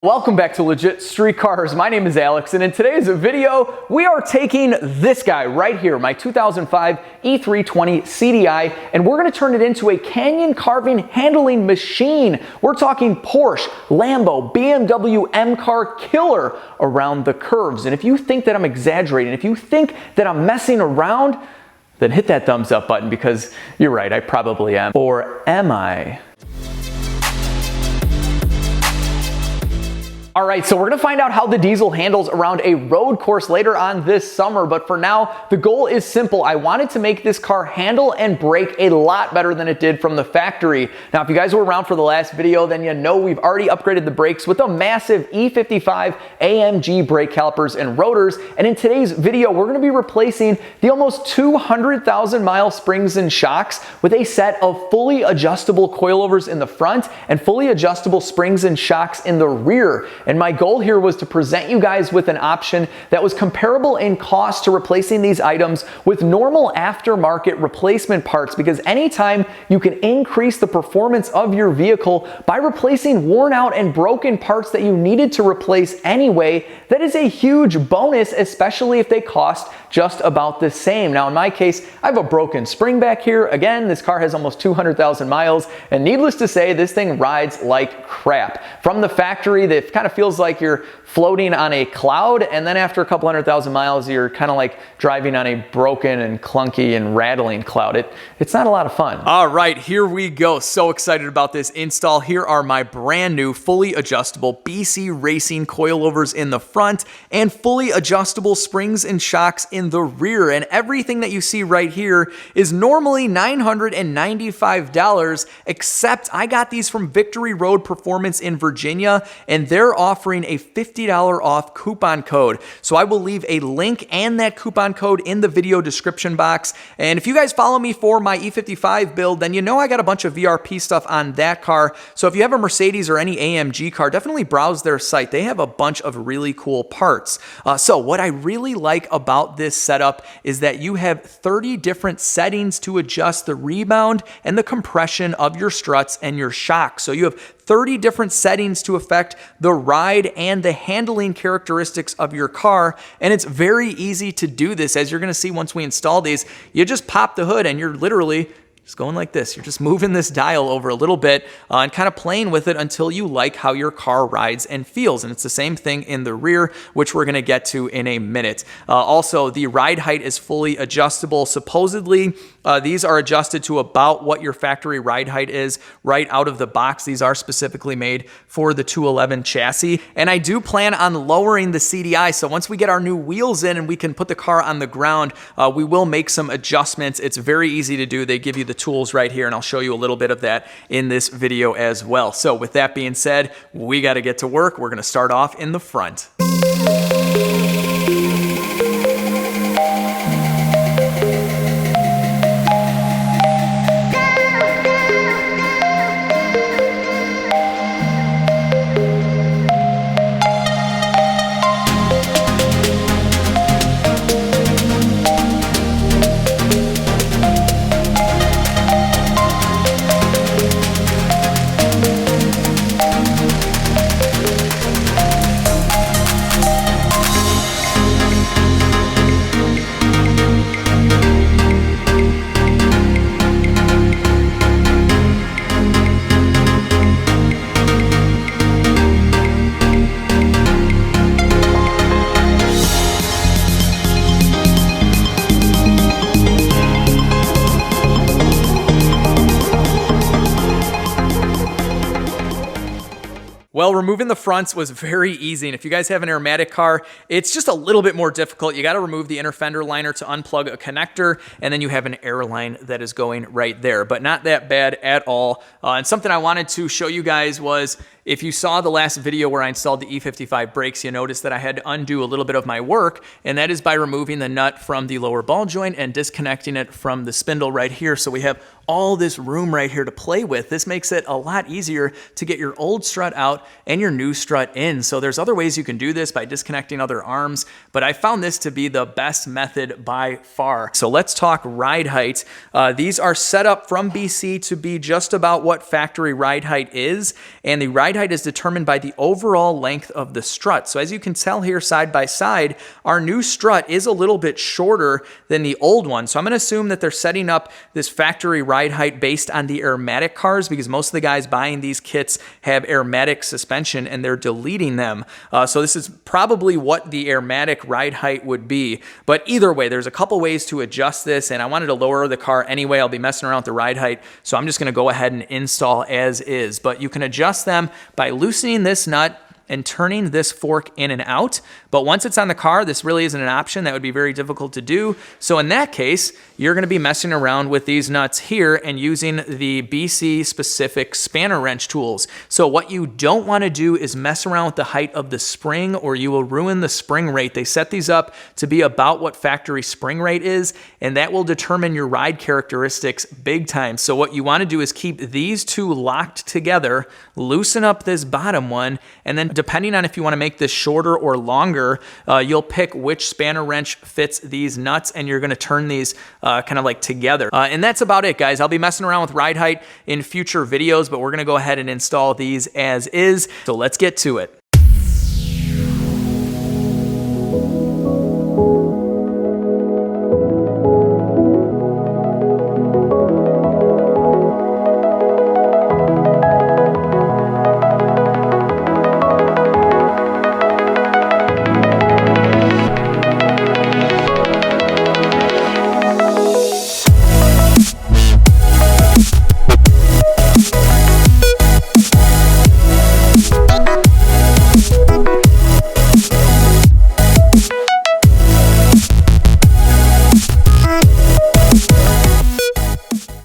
Welcome back to Legit Street Cars. My name is Alex, and in today's video, we are taking this guy right here, my 2005 E320 CDI, and we're going to turn it into a canyon carving handling machine. We're talking Porsche, Lambo, BMW M-Car killer around the curves. And if you think that I'm exaggerating, if you think that I'm messing around, then hit that thumbs up button because you're right, I probably am. Or am I? All right, so we're gonna find out how the diesel handles around a road course later on this summer, but for now, the goal is simple. I wanted to make this car handle and brake a lot better than it did from the factory. Now, if you guys were around for the last video, then you know we've already upgraded the brakes with a massive E55 AMG brake calipers and rotors, and in today's video, we're gonna be replacing the almost 200,000 mile springs and shocks with a set of fully adjustable coilovers in the front and fully adjustable springs and shocks in the rear. And my goal here was to present you guys with an option that was comparable in cost to replacing these items with normal aftermarket replacement parts, because anytime you can increase the performance of your vehicle by replacing worn out and broken parts that you needed to replace anyway, that is a huge bonus, especially if they cost just about the same. Now in my case, I have a broken spring back here. Again, this car has almost 200,000 miles, and needless to say, this thing rides like crap. From the factory, that kind of feels like you're floating on a cloud, and then after a couple 100,000 miles, you're kind of like driving on a broken and clunky and rattling cloud. It's not a lot of fun. All right, here we go. So excited about this install. Here are my brand new fully adjustable BC Racing coilovers in the front and fully adjustable springs and shocks in the rear. And everything that you see right here is normally $995, except I got these from Victory Road Performance in Virginia, and they're offering a $50 off coupon code. So I will leave a link and that coupon code in the video description box. And if you guys follow me for my E55 build, then you know I got a bunch of VRP stuff on that car. So if you have a Mercedes or any AMG car, definitely browse their site. They have a bunch of really cool parts. So what I really like about this setup is that you have 30 different settings to adjust the rebound and the compression of your struts and your shocks. So you have 30 different settings to affect the ride and the handling characteristics of your car, and it's very easy to do this. As you're gonna see once we install these, you just pop the hood and you're literally just going like this. You're just moving this dial over a little bit and kind of playing with it until you like how your car rides and feels. And it's the same thing in the rear, which we're gonna get to in a minute. Also, the ride height is fully adjustable. Supposedly, these are adjusted to about what your factory ride height is right out of the box. These are specifically made for the 211 chassis. And I do plan on lowering the CDI. So once we get our new wheels in and we can put the car on the ground, we will make some adjustments. It's very easy to do. They give you the tools right here, and I'll show you a little bit of that in this video as well. So with that being said, we got to get to work. We're going to start off in the front. Well, removing the fronts was very easy, and if you guys have an aromatic car, it's just a little bit more difficult. You got to remove the inner fender liner to unplug a connector, and then you have an air line that is going right there, but not that bad at all. And something I wanted to show you guys was, if you saw the last video where I installed the E55 brakes, you noticed that I had to undo a little bit of my work, and that is by removing the nut from the lower ball joint and disconnecting it from the spindle right here. So we have all this room right here to play with. This makes it a lot easier to get your old strut out and your new strut in. So there's other ways you can do this by disconnecting other arms, but I found this to be the best method by far. So let's talk ride height. These are set up from BC to be just about what factory ride height is, and the ride height is determined by the overall length of the strut. So as you can tell here side by side, our new strut is a little bit shorter than the old one. So I'm going to assume that they're setting up this factory ride height based on the Airmatic cars, because most of the guys buying these kits have Airmatic suspension and they're deleting them. So this is probably what the Airmatic ride height would be. But either way, there's a couple ways to adjust this, and I wanted to lower the car anyway. I'll be messing around with the ride height, so I'm just going to go ahead and install as is. But you can adjust them by loosening this nut and turning this fork in and out. But once it's on the car, this really isn't an option. That would be very difficult to do. So in that case, you're gonna be messing around with these nuts here and using the BC specific spanner wrench tools. So what you don't wanna do is mess around with the height of the spring, or you will ruin the spring rate. They set these up to be about what factory spring rate is, and that will determine your ride characteristics big time. So what you wanna do is keep these two locked together, loosen up this bottom one, and then depending on if you want to make this shorter or longer, you'll pick which spanner wrench fits these nuts, and you're going to turn these kind of like together. And that's about it, guys. I'll be messing around with ride height in future videos, but we're going to go ahead and install these as is. So let's get to it.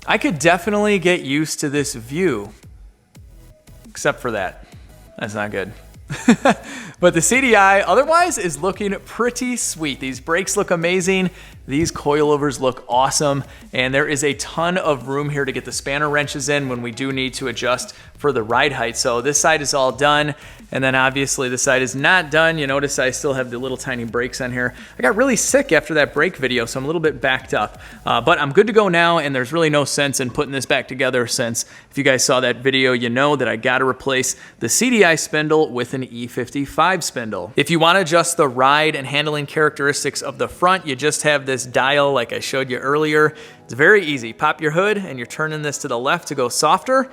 I could definitely get used to this view, except for that. That's not good. But the CDI otherwise is looking pretty sweet. These brakes look amazing. These coilovers look awesome, and there is a ton of room here to get the spanner wrenches in when we do need to adjust for the ride height. So this side is all done, and then obviously this side is not done. You notice I still have the little tiny brakes on here. I got really sick after that brake video, so I'm a little bit backed up, but I'm good to go now, and there's really no sense in putting this back together, since if you guys saw that video, you know that I got to replace the CDI spindle with an E55 spindle. If you want to adjust the ride and handling characteristics of the front, you just have this dial like I showed you earlier. It's very easy. Pop your hood and you're turning this to the left to go softer,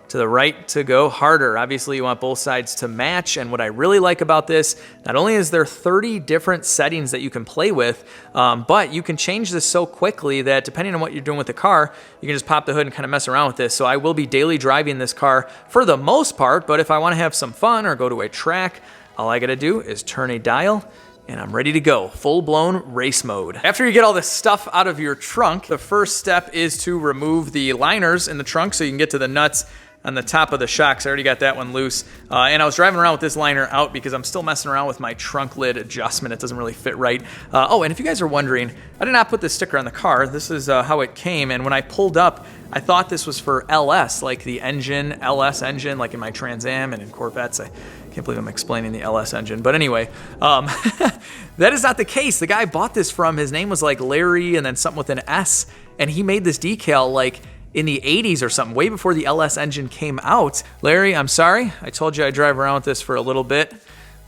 to the right to go harder. Obviously you want both sides to match, and what I really like about this, not only is there 30 different settings that you can play with, but you can change this so quickly that depending on what you're doing with the car, you can just pop the hood and kind of mess around with this. So I will be daily driving this car for the most part, but if I want to have some fun or go to a track, all I gotta do is turn a dial and I'm ready to go. Full-blown race mode. After you get all this stuff out of your trunk, the first step is to remove the liners in the trunk so you can get to the nuts on the top of the shocks. I already got that one loose. And I was driving around with this liner out because I'm still messing around with my trunk lid adjustment. It doesn't really fit right. Oh, and if you guys are wondering, I did not put this sticker on the car. This is how it came. And when I pulled up, I thought this was for LS, like the engine, LS engine, like in my Trans Am and in Corvettes. I can't believe I'm explaining the LS engine. But anyway, that is not the case. The guy I bought this from, his name was like Larry and then something with an S. And he made this decal like in the 80s or something, way before the LS engine came out. Larry, I'm sorry. I told you I'd drive around with this for a little bit,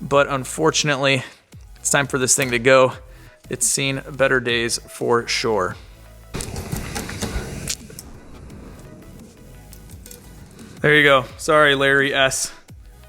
but unfortunately, it's time for this thing to go. It's seen better days for sure. There you go. Sorry, Larry S.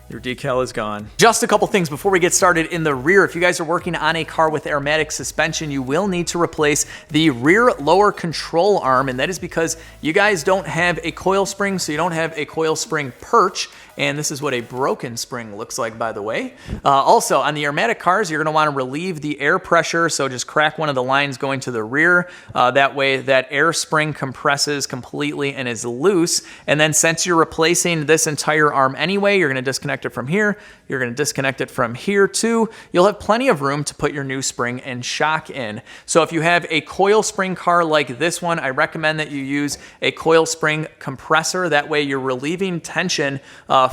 Your decal is gone. Just a couple things before we get started in the rear. If you guys are working on a car with Airmatic suspension, you will need to replace the rear lower control arm, and that is because you guys don't have a coil spring, so you don't have a coil spring perch, and this is what a broken spring looks like, by the way. Also, on the Airmatic cars, you're gonna wanna relieve the air pressure, so just crack one of the lines going to the rear. That way, that air spring compresses completely and is loose, and then since you're replacing this entire arm anyway, you're gonna disconnect disconnect it from here. You're going to disconnect it from here too. You'll have plenty of room to put your new spring and shock in. So if you have a coil spring car like this one, I recommend that you use a coil spring compressor. That way you're relieving tension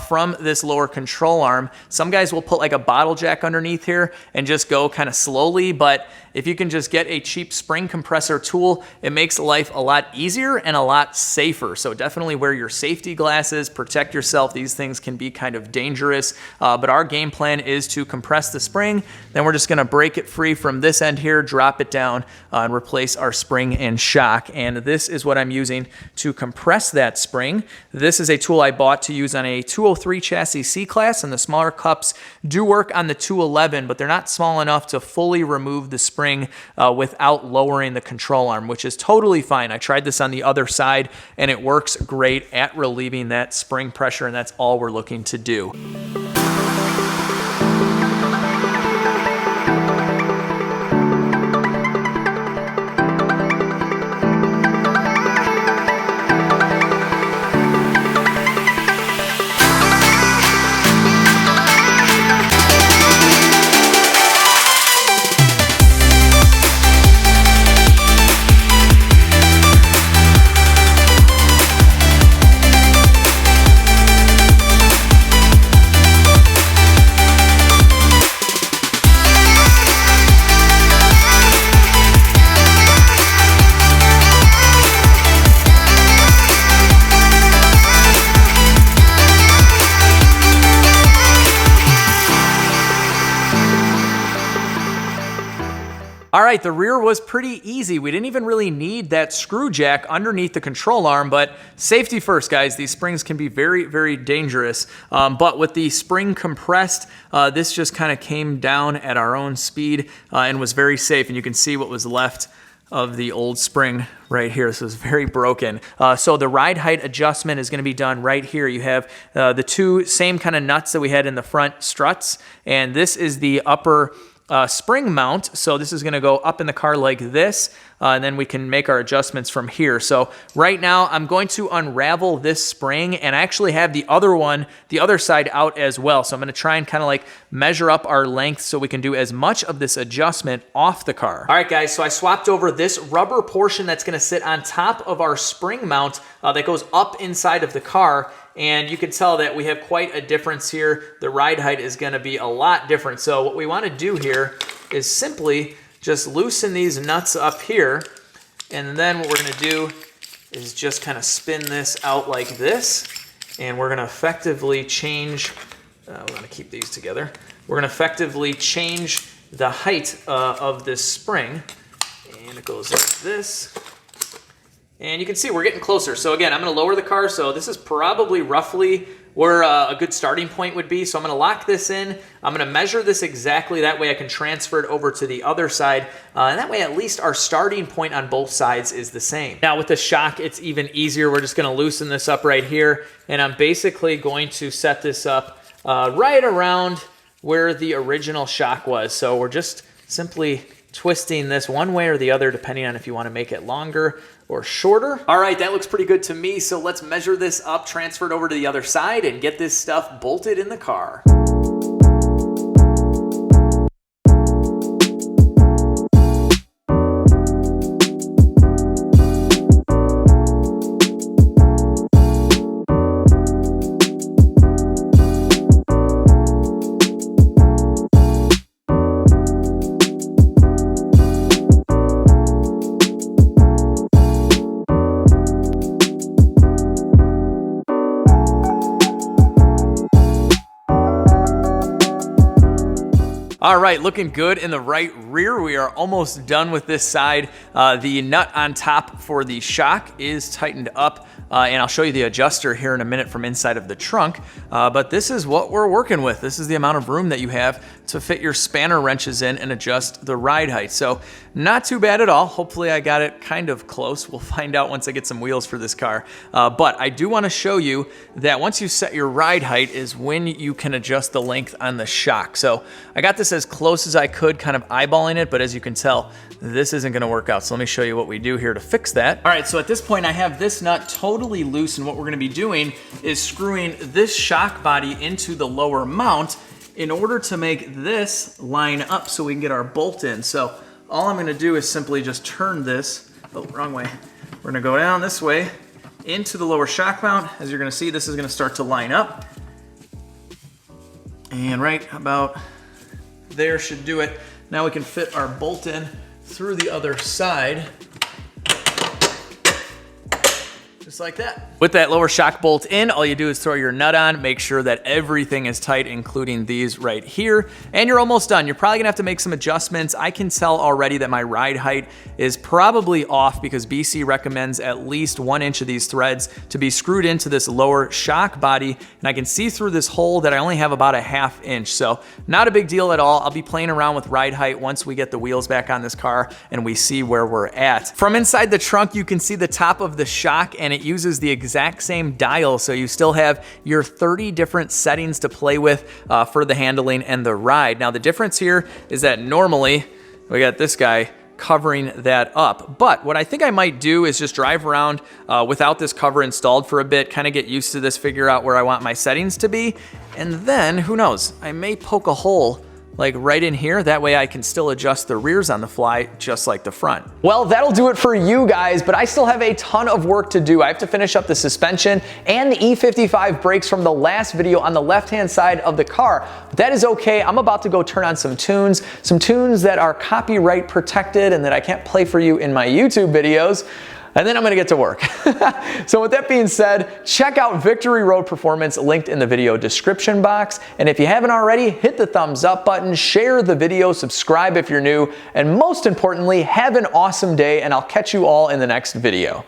from this lower control arm. Some guys will put like a bottle jack underneath here and just go kind of slowly, but if you can just get a cheap spring compressor tool, it makes life a lot easier and a lot safer. So definitely wear your safety glasses, protect yourself. These things can be kind of dangerous, but our game plan is to compress the spring. Then we're just gonna break it free from this end here, drop it down, and replace our spring and shock. And this is what I'm using to compress that spring. This is a tool I bought to use on a 203 chassis C-Class, and the smaller cups do work on the 211, but they're not small enough to fully remove the spring without lowering the control arm, which is totally fine. I tried this on the other side and it works great at relieving that spring pressure, and that's all we're looking to do. All right, the rear was pretty easy. We didn't even really need that screw jack underneath the control arm, but safety first, guys. These springs can be very, very dangerous. But with the spring compressed, this just kind of came down at our own speed and was very safe. And you can see what was left of the old spring right here. This is very broken. So the ride height adjustment is going to be done right here. You have the two same kind of nuts that we had in the front struts, and this is the upper spring mount. So this is going to go up in the car like this, and then we can make our adjustments from here. So right now I'm going to unravel this spring, and I actually have the other one, the other side out as well. So I'm going to try and kind of like measure up our length so we can do as much of this adjustment off the car. All right, guys, so I swapped over this rubber portion that's going to sit on top of our spring mount that goes up inside of the car. And you can tell that we have quite a difference here. The ride height is going to be a lot different. So what we want to do here is simply just loosen these nuts up here. And then what we're going to do is just kind of spin this out like this. And we're going to effectively change, we're going to keep these together. We're going to effectively change the height of this spring. And it goes like this. And you can see we're getting closer. So again, I'm going to lower the car. So this is probably roughly where a good starting point would be. So I'm going to lock this in. I'm going to measure this exactly. That way I can transfer it over to the other side. And that way at least our starting point on both sides is the same. Now with the shock, it's even easier. We're just going to loosen this up right here. And I'm basically going to set this up right around where the original shock was. So we're just simply twisting this one way or the other, depending on if you want to make it longer or shorter. All right, that looks pretty good to me. So let's measure this up, transfer it over to the other side, and get this stuff bolted in the car. All right, looking good in the right rear. We are almost done with this side. The nut on top for the shock is tightened up, and I'll show you the adjuster here in a minute from inside of the trunk. But this is what we're working with. This is the amount of room that you have to fit your spanner wrenches in and adjust the ride height. So not too bad at all. Hopefully I got it kind of close. We'll find out once I get some wheels for this car. But I do want to show you that once you set your ride height is when you can adjust the length on the shock. So I got this as close as I could, kind of eyeballing it, but as you can tell, this isn't going to work out. So let me show you what we do here to fix that. All right, so at this point I have this nut totally totally loose, and what we're gonna be doing is screwing this shock body into the lower mount in order to make this line up so we can get our bolt in. So all I'm gonna do is simply just turn this, oh, wrong way. We're gonna go down this way into the lower shock mount. As you're gonna see, this is gonna start to line up. And right about there should do it. Now we can fit our bolt in through the other side. Just like that. With that lower shock bolt in, all you do is throw your nut on, make sure that everything is tight, including these right here, and you're almost done. You're probably gonna have to make some adjustments. I can tell already that my ride height is probably off because BC recommends at least 1 inch of these threads to be screwed into this lower shock body, and I can see through this hole that I only have about a 1/2 inch, so not a big deal at all. I'll be playing around with ride height once we get the wheels back on this car and we see where we're at. From inside the trunk, you can see the top of the shock, and it uses the exact same dial, so you still have your 30 different settings to play with for the handling and the ride. Now the difference here is that normally we got this guy covering that up, but what I think I might do is just drive around without this cover installed for a bit, kind of get used to this, figure out where I want my settings to be, and then who knows, I may poke a hole like right in here. That way I can still adjust the rears on the fly just like the front. Well, that'll do it for you guys, but I still have a ton of work to do. I have to finish up the suspension and the E55 brakes from the last video on the left-hand side of the car. But that is okay. I'm about to go turn on some tunes that are copyright protected and that I can't play for you in my YouTube videos. And then I'm gonna get to work. So with that being said, check out Victory Road Performance linked in the video description box. And if you haven't already, hit the thumbs up button, share the video, subscribe if you're new, and most importantly, have an awesome day, and I'll catch you all in the next video.